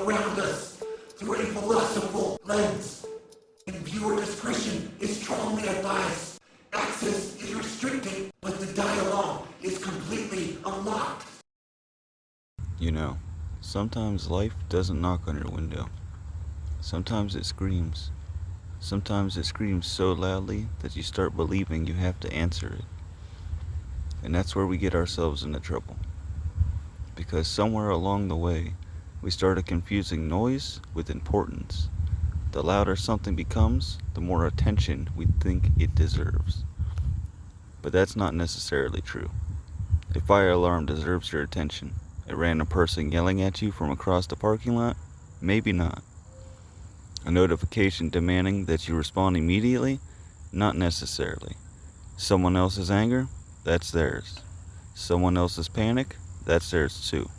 around us through a philosophical lens. And viewer discretion is strongly advised. Access is restricted, but the dialogue is completely unlocked. You know, sometimes life doesn't knock on your window. Sometimes it screams. Sometimes it screams so loudly that you start believing you have to answer it. And that's where we get ourselves into trouble. Because somewhere along the way, we started confusing noise with importance. The louder something becomes, the more attention we think it deserves. But that's not necessarily true. A fire alarm deserves your attention. A random person yelling at you from across the parking lot? Maybe not. A notification demanding that you respond immediately? Not necessarily. Someone else's anger? That's theirs. Someone else's panic? That's theirs too.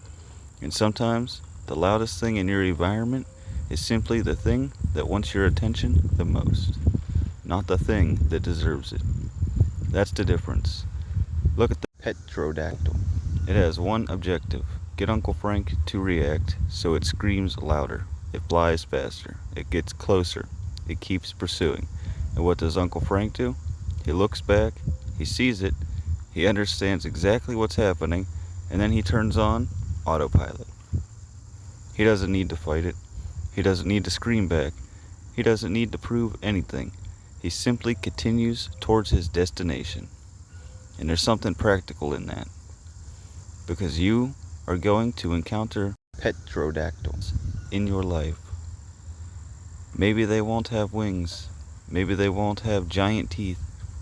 And sometimes, the loudest thing in your environment is simply the thing that wants your attention the most, not the thing that deserves it. That's the difference. Look at the petrodactyl. It has one objective: get Uncle Frank to react, so it screams louder. It flies faster. It gets closer. It keeps pursuing. And what does Uncle Frank do? He looks back, he sees it, he understands exactly what's happening, and then he turns on autopilot. He doesn't need to fight it. He doesn't need to scream back. He doesn't need to prove anything. He simply continues towards his destination. And there's something practical in that. Because you are going to encounter petrodactyls in your life. Maybe they won't have wings. Maybe they won't have giant teeth.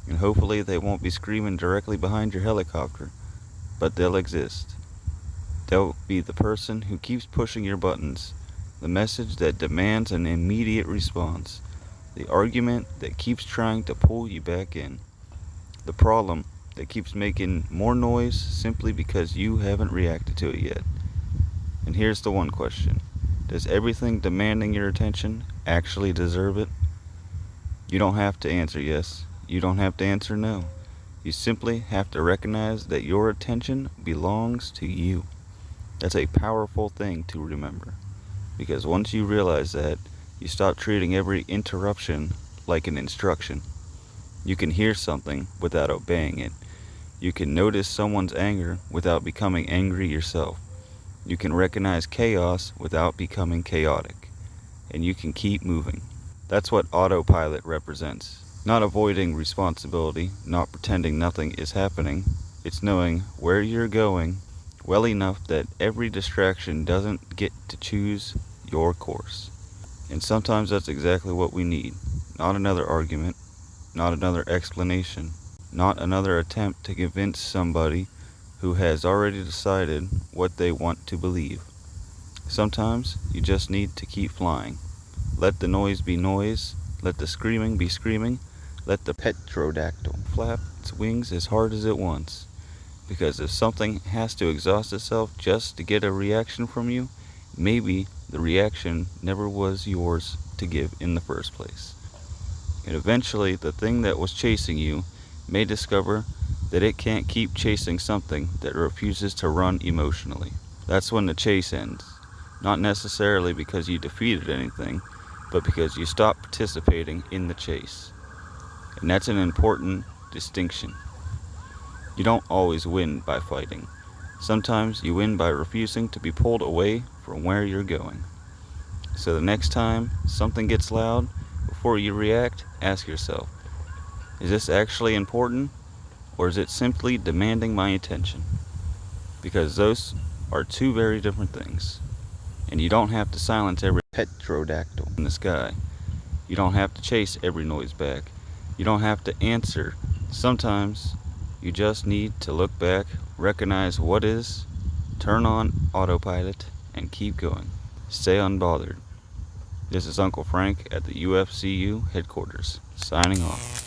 And hopefully they won't be screaming directly behind your helicopter. But they'll exist. They'll be the person who keeps pushing your buttons. The message that demands an immediate response. The argument that keeps trying to pull you back in. The problem that keeps making more noise simply because you haven't reacted to it yet. And here's the one question. Does everything demanding your attention actually deserve it? You don't have to answer yes. You don't have to answer no. You simply have to recognize that your attention belongs to you. That's a powerful thing to remember. Because once you realize that, you stop treating every interruption like an instruction. You can hear something without obeying it. You can notice someone's anger without becoming angry yourself. You can recognize chaos without becoming chaotic. And you can keep moving. That's what autopilot represents. Not avoiding responsibility, not pretending nothing is happening. It's knowing where you're going well enough that every distraction doesn't get to choose your course. And sometimes that's exactly what we need. Not another argument, not another explanation, not another attempt to convince somebody who has already decided what they want to believe. Sometimes you just need to keep flying. Let the noise be noise, let the screaming be screaming, let the petrodactyl flap its wings as hard as it wants. Because if something has to exhaust itself just to get a reaction from you, maybe the reaction never was yours to give in the first place. And eventually, the thing that was chasing you may discover that it can't keep chasing something that refuses to run emotionally. That's when the chase ends. Not necessarily because you defeated anything, but because you stopped participating in the chase. And that's an important distinction. You don't always win by fighting. Sometimes you win by refusing to be pulled away from where you're going. So the next time something gets loud, before you react, ask yourself, is this actually important, or is it simply demanding my attention? Because those are two very different things. And you don't have to silence every petrodactyl in the sky. You don't have to chase every noise back. You don't have to answer. Sometimes you just need to look back, recognize what is, turn on autopilot, and keep going. Stay unbothered. This is Uncle Frank at the UFCU headquarters, signing off.